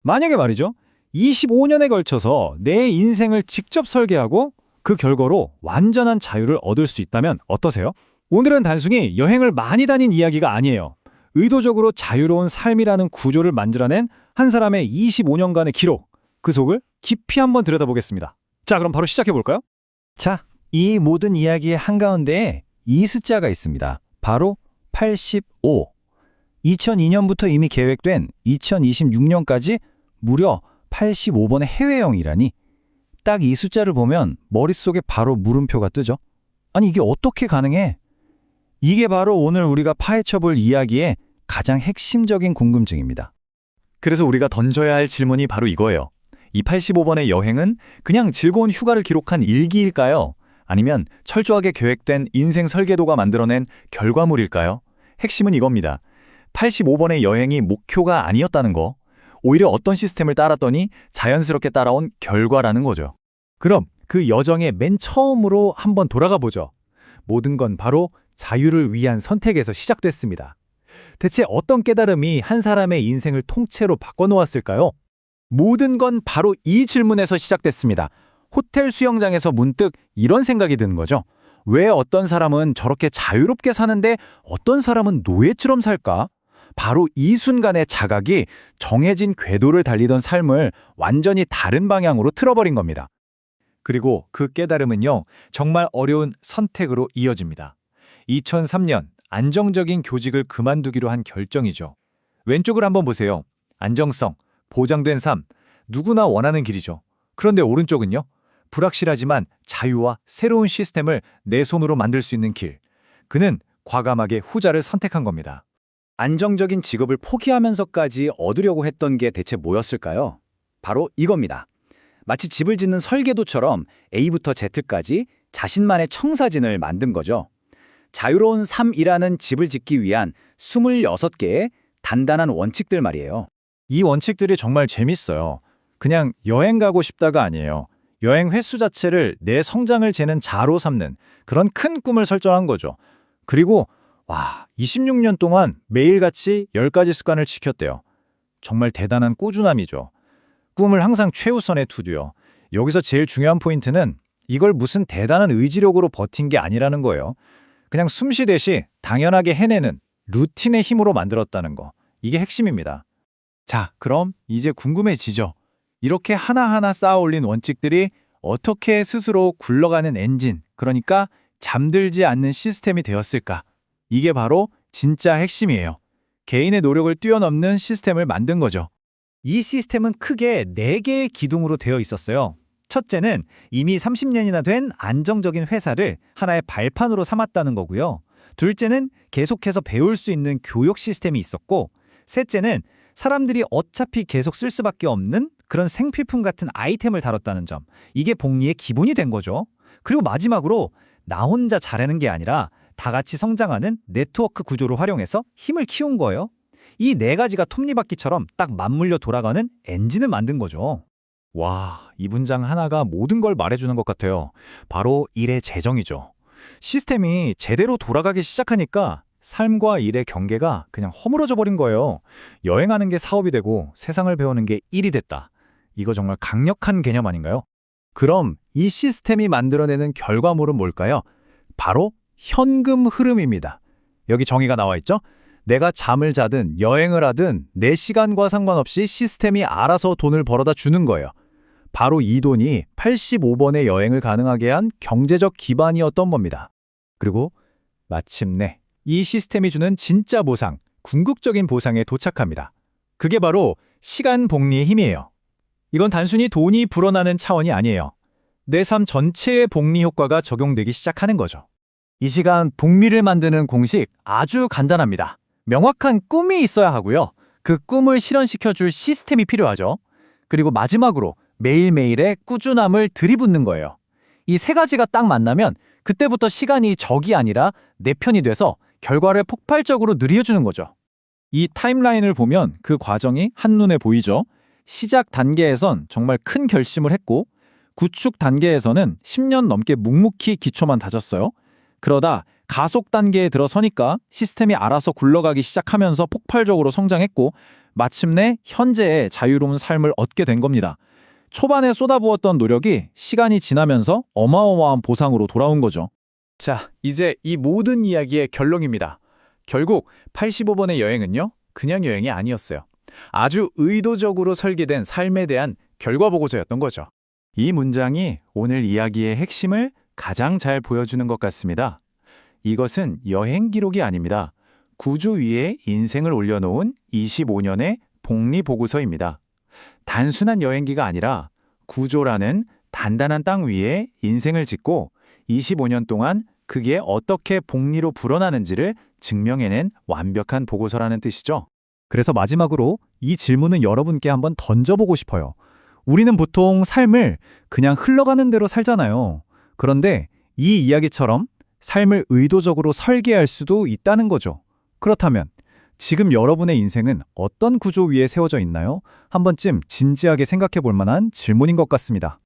만약에 말이죠. 25년에 걸쳐서 내 인생을 직접 설계하고 그 결과로 완전한 자유를 얻을 수 있다면 어떠세요? 오늘은 단순히 여행을 많이 다닌 이야기가 아니에요. 의도적으로 자유로운 삶이라는 구조를 만들어낸 한 사람의 25년간의 기록, 그 속을 깊이 한번 들여다보겠습니다. 자, 그럼 바로 시작해볼까요? 자, 이 모든 이야기의 한가운데에 이 숫자가 있습니다. 바로 85. 2002년부터 이미 계획된 2026년까지 무려 85번의 해외여행이라니. 딱 이 숫자를 보면 머릿속에 바로 물음표가 뜨죠. 아니, 이게 어떻게 가능해? 이게 바로 오늘 우리가 파헤쳐볼 이야기의 가장 핵심적인 궁금증입니다. 그래서 우리가 던져야 할 질문이 바로 이거예요. 이 85번의 여행은 그냥 즐거운 휴가를 기록한 일기일까요? 아니면 철저하게 계획된 인생 설계도가 만들어낸 결과물일까요? 핵심은 이겁니다. 85번의 여행이 목표가 아니었다는 거, 오히려 어떤 시스템을 따랐더니 자연스럽게 따라온 결과라는 거죠. 그럼 그 여정의 맨 처음으로 한번 돌아가 보죠. 모든 건 바로 자유를 위한 선택에서 시작됐습니다. 대체 어떤 깨달음이 한 사람의 인생을 통째로 바꿔놓았을까요? 모든 건 바로 이 질문에서 시작됐습니다. 호텔 수영장에서 문득 이런 생각이 드는 거죠. 왜 어떤 사람은 저렇게 자유롭게 사는데 어떤 사람은 노예처럼 살까? 바로 이 순간의 자각이 정해진 궤도를 달리던 삶을 완전히 다른 방향으로 틀어버린 겁니다. 그리고 그 깨달음은요, 정말 어려운 선택으로 이어집니다. 2003년 안정적인 교직을 그만두기로 한 결정이죠. 왼쪽을 한번 보세요. 안정성, 보장된 삶, 누구나 원하는 길이죠. 그런데 오른쪽은요, 불확실하지만 자유와 새로운 시스템을 내 손으로 만들 수 있는 길. 그는 과감하게 후자를 선택한 겁니다. 안정적인 직업을 포기하면서까지 얻으려고 했던 게 대체 뭐였을까요? 바로 이겁니다. 마치 집을 짓는 설계도처럼 A부터 Z까지 자신만의 청사진을 만든 거죠. 자유로운 삶이라는 집을 짓기 위한 26개의 단단한 원칙들 말이에요. 이 원칙들이 정말 재밌어요. 그냥 여행 가고 싶다가 아니에요. 여행 횟수 자체를 내 성장을 재는 자로 삼는 그런 큰 꿈을 설정한 거죠. 그리고 26년 동안 매일같이 10가지 습관을 지켰대요. 정말 대단한 꾸준함이죠. 꿈을 항상 최우선에 두고요. 여기서 제일 중요한 포인트는 이걸 무슨 대단한 의지력으로 버틴 게 아니라는 거예요. 그냥 숨쉬듯이 당연하게 해내는 루틴의 힘으로 만들었다는 거. 이게 핵심입니다. 자, 그럼 이제 궁금해지죠. 이렇게 하나하나 쌓아올린 원칙들이 어떻게 스스로 굴러가는 엔진, 그러니까 잠들지 않는 시스템이 되었을까? 이게 바로 진짜 핵심이에요. 개인의 노력을 뛰어넘는 시스템을 만든 거죠. 이 시스템은 크게 4개의 기둥으로 되어 있었어요. 첫째는 이미 30년이나 된 안정적인 회사를 하나의 발판으로 삼았다는 거고요. 둘째는 계속해서 배울 수 있는 교육 시스템이 있었고, 셋째는 사람들이 어차피 계속 쓸 수밖에 없는 그런 생필품 같은 아이템을 다뤘다는 점. 이게 복리의 기본이 된 거죠. 그리고 마지막으로 나 혼자 잘하는 게 아니라 다 같이 성장하는 네트워크 구조를 활용해서 힘을 키운 거예요. 이 4가지가 톱니바퀴처럼 딱 맞물려 돌아가는 엔진을 만든 거죠. 와, 이 문장 하나가 모든 걸 말해주는 것 같아요. 바로 일의 재정이죠. 시스템이 제대로 돌아가기 시작하니까 삶과 일의 경계가 그냥 허물어져 버린 거예요. 여행하는 게 사업이 되고 세상을 배우는 게 일이 됐다. 이거 정말 강력한 개념 아닌가요? 그럼 이 시스템이 만들어내는 결과물은 뭘까요? 바로 현금 흐름입니다. 여기 정의가 나와 있죠? 내가 잠을 자든 여행을 하든 내 시간과 상관없이 시스템이 알아서 돈을 벌어다 주는 거예요. 바로 이 돈이 85번의 여행을 가능하게 한 경제적 기반이었던 겁니다. 그리고 마침내 이 시스템이 주는 진짜 보상, 궁극적인 보상에 도착합니다. 그게 바로 시간 복리의 힘이에요. 이건 단순히 돈이 불어나는 차원이 아니에요. 내 삶 전체의 복리 효과가 적용되기 시작하는 거죠. 이 시간 복리를 만드는 공식 아주 간단합니다. 명확한 꿈이 있어야 하고요. 그 꿈을 실현시켜줄 시스템이 필요하죠. 그리고 마지막으로 매일매일의 꾸준함을 들이붓는 거예요. 이 3가지가 딱 만나면 그때부터 시간이 적이 아니라 내 편이 돼서 결과를 폭발적으로 누려주는 거죠. 이 타임라인을 보면 그 과정이 한눈에 보이죠. 시작 단계에선 정말 큰 결심을 했고 구축 단계에서는 10년 넘게 묵묵히 기초만 다졌어요. 그러다 가속 단계에 들어서니까 시스템이 알아서 굴러가기 시작하면서 폭발적으로 성장했고 마침내 현재의 자유로운 삶을 얻게 된 겁니다. 초반에 쏟아부었던 노력이 시간이 지나면서 어마어마한 보상으로 돌아온 거죠. 자, 이제 이 모든 이야기의 결론입니다. 결국 85번의 여행은요, 그냥 여행이 아니었어요. 아주 의도적으로 설계된 삶에 대한 결과보고서였던 거죠. 이 문장이 오늘 이야기의 핵심을 가장 잘 보여주는 것 같습니다. 이것은 여행 기록이 아닙니다. 구조 위에 인생을 올려놓은 25년의 복리보고서입니다. 단순한 여행기가 아니라 구조라는 단단한 땅 위에 인생을 짓고 25년 동안 그게 어떻게 복리로 불어나는지를 증명해낸 완벽한 보고서라는 뜻이죠. 그래서 마지막으로 이 질문은 여러분께 한번 던져보고 싶어요. 우리는 보통 삶을 그냥 흘러가는 대로 살잖아요. 그런데 이 이야기처럼 삶을 의도적으로 설계할 수도 있다는 거죠. 그렇다면 지금 여러분의 인생은 어떤 구조 위에 세워져 있나요? 한 번쯤 진지하게 생각해 볼 만한 질문인 것 같습니다.